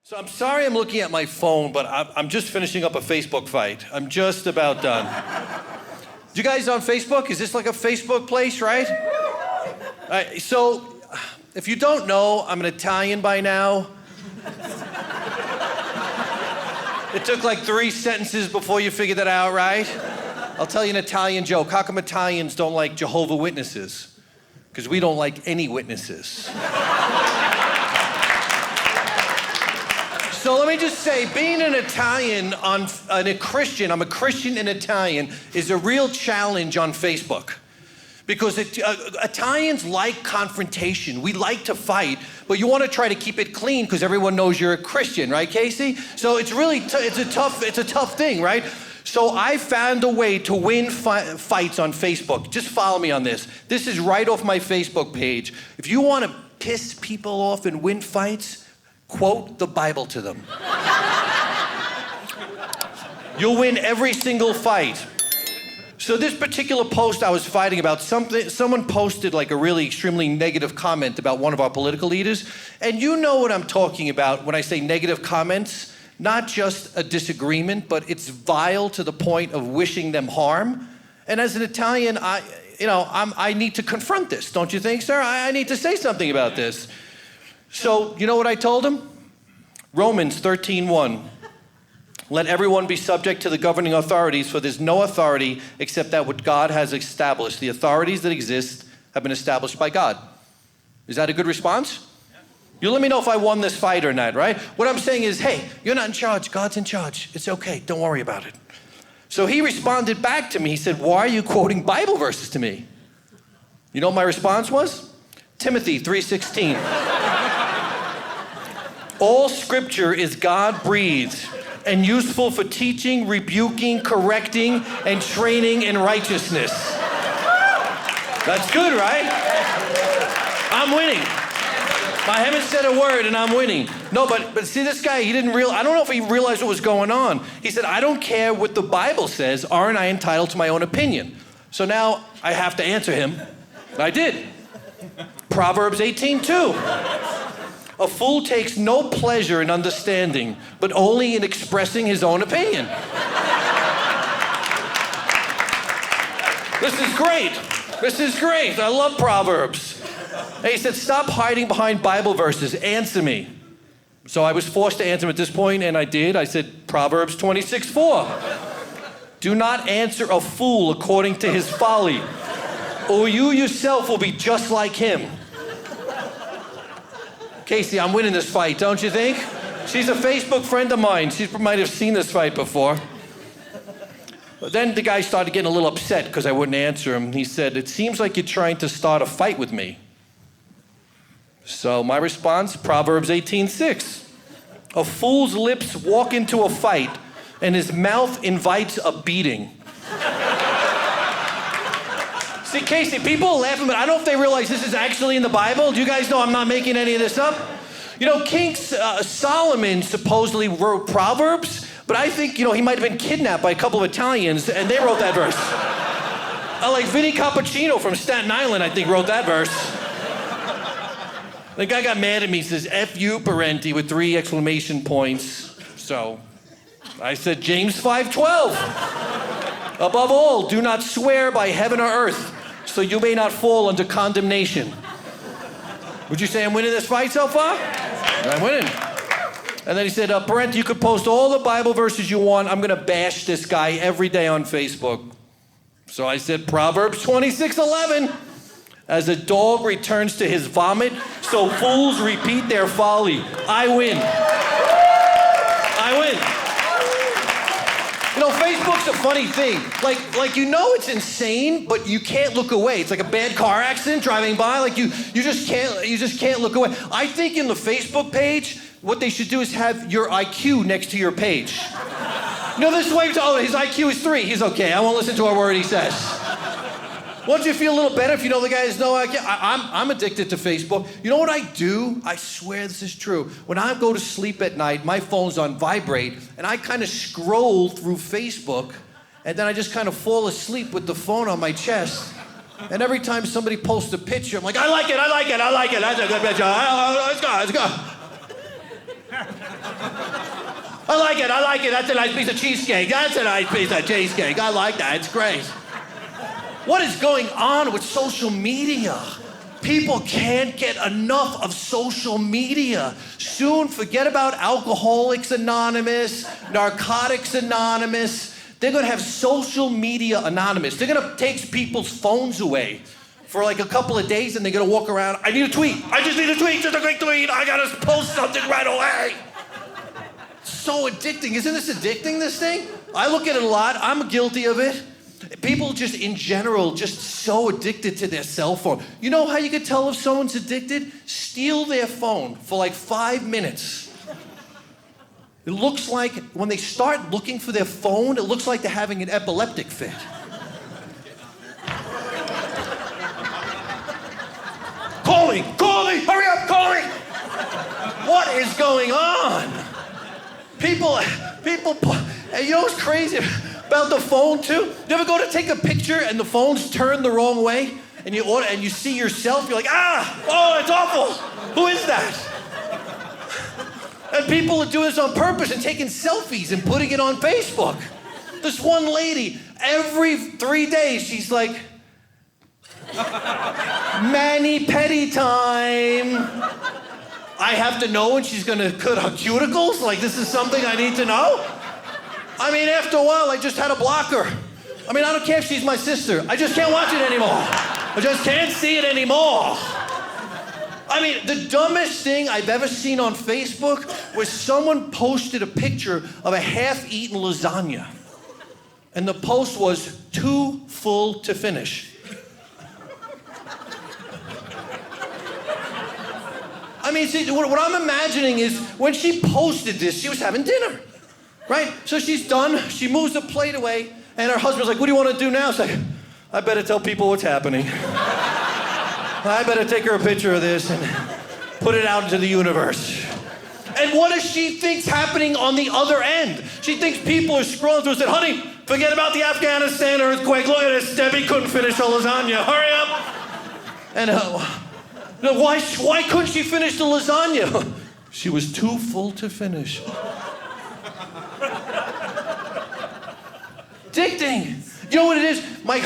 So I'm sorry I'm looking at my phone, but I'm just finishing up a Facebook fight. I'm just about done. You guys on Facebook? Is this like a Facebook place, right? So if you don't know, I'm an Italian by now. It took like 3 sentences before you figured that out, right? I'll tell you an Italian joke. How come Italians don't like Jehovah's Witnesses? Because we don't like any witnesses. So let me just say, being an Italian and a Christian, I'm a Christian and Italian, is a real challenge on Facebook. Because Italians like confrontation. We like to fight, but you want to try to keep it clean because everyone knows you're a Christian, right, Casey? So it's really, it's a tough thing, right? So I found a way to win fights on Facebook. Just follow me on this. This is right off my Facebook page. If you want to piss people off and win fights, quote the Bible to them. You'll win every single fight. So this particular post I was fighting about, someone posted like a really extremely negative comment about one of our political leaders. And you know what I'm talking about when I say negative comments. Not just a disagreement, but it's vile to the point of wishing them harm. And as an Italian, I need to confront this, don't you think, sir? I need to say something about this. So, you know what I told him? Romans 13:1. Let everyone be subject to the governing authorities, for there's no authority except that what God has established. The authorities that exist have been established by God. Is that a good response? You let me know if I won this fight or not, right? What I'm saying is, hey, you're not in charge. God's in charge. It's okay. Don't worry about it. So he responded back to me. He said, why are you quoting Bible verses to me? You know what my response was? Timothy 3:16. All scripture is God-breathed and useful for teaching, rebuking, correcting, and training in righteousness. That's good, right? I'm winning. I haven't said a word and I'm winning. No, but see this guy, I don't know if he realized what was going on. He said, I don't care what the Bible says, aren't I entitled to my own opinion? So now I have to answer him. I did. Proverbs 18:2. A fool takes no pleasure in understanding, but only in expressing his own opinion. This is great. This is great. I love Proverbs. And he said, stop hiding behind Bible verses. Answer me. So I was forced to answer him at this point, and I did. I said, Proverbs 26:4. Do not answer a fool according to his folly, or you yourself will be just like him. Casey, I'm winning this fight, don't you think? She's a Facebook friend of mine. She might have seen this fight before. But then the guy started getting a little upset because I wouldn't answer him. He said, it seems like you're trying to start a fight with me. So my response, Proverbs 18:6. A fool's lips walk into a fight, and his mouth invites a beating. See, Casey, people are laughing, but I don't know if they realize this is actually in the Bible. Do you guys know I'm not making any of this up? You know, King Solomon supposedly wrote Proverbs, but I think, he might have been kidnapped by a couple of Italians, and they wrote that verse. Like Vinny Cappuccino from Staten Island, I think, wrote that verse. The guy got mad at me, says, F you, Parenti, with 3 exclamation points. So I said, James 5:12. Above all, do not swear by heaven or earth, so you may not fall under condemnation. Would you say I'm winning this fight so far? I'm winning. And then he said, Parenti, you could post all the Bible verses you want. I'm going to bash this guy every day on Facebook. So I said, Proverbs 26:11. As a dog returns to his vomit, so fools repeat their folly. I win. I win. Facebook's a funny thing. Like it's insane, but you can't look away. It's like a bad car accident driving by. Like you just can't look away. I think in the Facebook page, what they should do is have your IQ next to your page. This way, his IQ is 3. He's okay. I won't listen to a word he says. Won't you feel a little better if you know the guy has no IQ? I'm addicted to Facebook. You know what I do? I swear this is true. When I go to sleep at night, my phone's on vibrate, and I kind of scroll through Facebook, and then I just kind of fall asleep with the phone on my chest. And every time somebody posts a picture, I'm like, I like it. That's a good picture. Let's go. I like it. That's a nice piece of cheesecake. That's a nice piece of cheesecake. I like that. It's great. What is going on with social media? People can't get enough of social media. Soon, forget about Alcoholics Anonymous, Narcotics Anonymous. They're gonna have social media anonymous. They're gonna take people's phones away for like a couple of days and they're gonna walk around, I need a tweet. I just need a tweet, just a quick tweet. I gotta post something right away. So addicting. Isn't this addicting, this thing? I look at it a lot. I'm guilty of it. People just in general, just so addicted to their cell phone. You know how you can tell if someone's addicted? Steal their phone for like 5 minutes. It looks like, when they start looking for their phone, it looks like they're having an epileptic fit. Call me, hurry up, call me! What is going on? People, you know what's crazy about the phone too? You ever go to take a picture and the phone's turned the wrong way? And you see yourself, you're like, oh, it's awful. Who is that? And people are doing this on purpose and taking selfies and putting it on Facebook. This one lady, every 3 days, she's like, mani-pedi time. I have to know when she's gonna cut her cuticles? Like, this is something I need to know? I mean, after a while, I just had to block her. I mean, I don't care if she's my sister. I just can't watch it anymore. I just can't see it anymore. I mean, the dumbest thing I've ever seen on Facebook was someone posted a picture of a half-eaten lasagna. And the post was, too full to finish. I mean, see, what I'm imagining is when she posted this, she was having dinner, right? So she's done, she moves the plate away, and her husband's like, what do you want to do now? She's like, I better tell people what's happening. I better take her a picture of this and put it out into the universe. And what does she think's happening on the other end? She thinks people are scrolling through and said, honey, forget about the Afghanistan earthquake. Look at this, Debbie couldn't finish her lasagna. Hurry up. And why couldn't she finish the lasagna? She was too full to finish. Addicting. You know what it is? My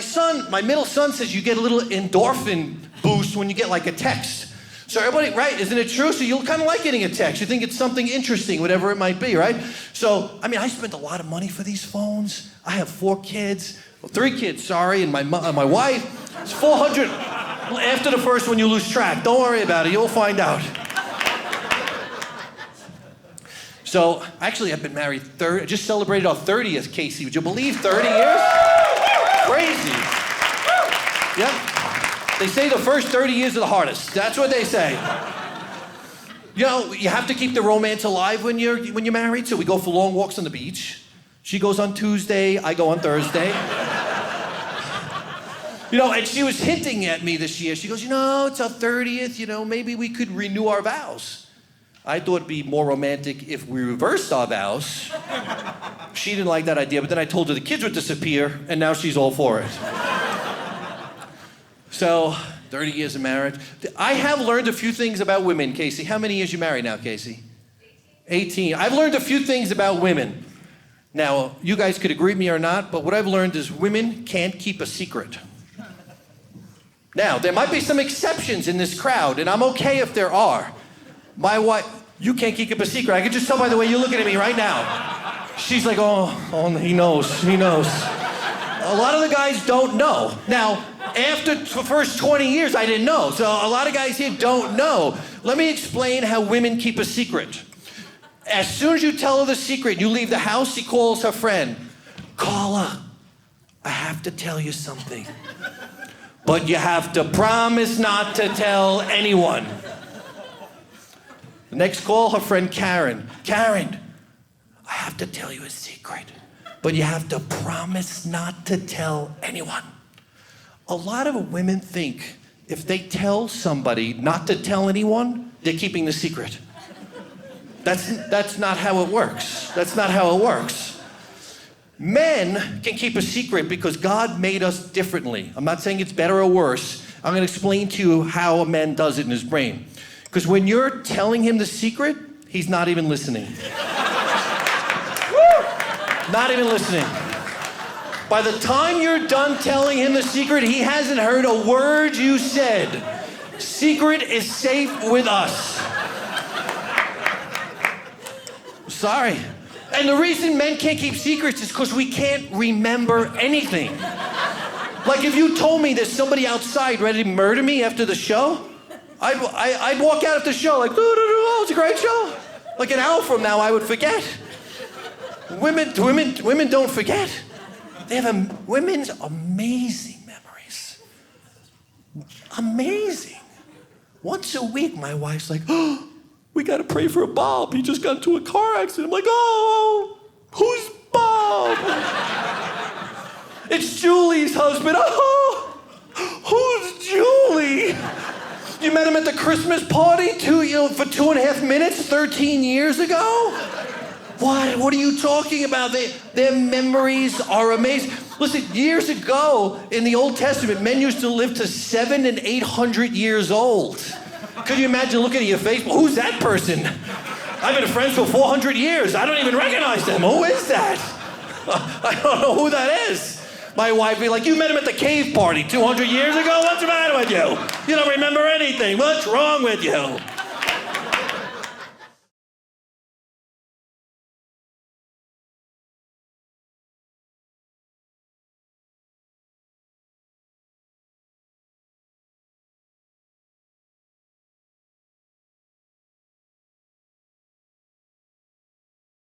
son, my middle son says you get a little endorphin boost when you get like a text. So everybody, right, isn't it true? So you'll kind of like getting a text. You think it's something interesting, whatever it might be, right? So, I mean, I spent a lot of money for these phones. I have 4 kids, well, 3 kids, sorry, and my wife. It's $400. After the first one, you lose track. Don't worry about it. You'll find out. So, actually, I've been married I just celebrated our 30th, Casey. Would you believe 30 years? Crazy. Yep. They say the first 30 years are the hardest. That's what they say. You know, you have to keep the romance alive when you're married. So we go for long walks on the beach. She goes on Tuesday, I go on Thursday. You know, and she was hinting at me this year. She goes, you know, it's our 30th, you know, maybe we could renew our vows. I thought it'd be more romantic if we reversed our vows. She didn't like that idea, but then I told her the kids would disappear, and now she's all for it. So, 30 years of marriage. I have learned a few things about women, Casey. How many years you married now, Casey? 18. I've learned a few things about women. Now, you guys could agree with me or not, but what I've learned is women can't keep a secret. Now, there might be some exceptions in this crowd, and I'm okay if there are. My wife, you can't keep a secret. I can just tell by the way you're looking at me right now. She's like, oh, he knows. A lot of the guys don't know. Now, after the first 20 years, I didn't know. So a lot of guys here don't know. Let me explain how women keep a secret. As soon as you tell her the secret, you leave the house, she calls her friend. Call her. I have to tell you something. But you have to promise not to tell anyone. The next call, her friend Karen. Karen, I have to tell you a secret, but you have to promise not to tell anyone. A lot of women think if they tell somebody not to tell anyone, they're keeping the secret. That's not how it works. That's not how it works. Men can keep a secret because God made us differently. I'm not saying it's better or worse. I'm going to explain to you how a man does it in his brain. Because when you're telling him the secret, He's not even listening. Not even listening. By the time you're done telling him the secret, he hasn't heard a word you said. Secret is safe with us. Sorry. And the reason men can't keep secrets is because we can't remember anything. Like if you told me there's somebody outside ready to murder me after the show, I'd walk out of the show like, oh, it's a great show. Like an hour from now, I would forget. Women don't forget. They have women's amazing memories. Amazing. Once a week, my wife's like, oh, we gotta pray for Bob. He just got into a car accident. I'm like, oh, who's Bob? It's Julie's husband. Oh, who's Julie? You met him at the Christmas party for 2.5 minutes 13 years ago? What are you talking about? Their memories are amazing. Listen, years ago in the Old Testament, men used to live to 700 and 800 years old. Could you imagine looking at your face? Who's that person? I've been friends for 400 years. I don't even recognize them. Who is that? I don't know who that is. My wife would be like, you met him at the cave party 200 years ago? What's the matter with you? You don't remember anything. What's wrong with you?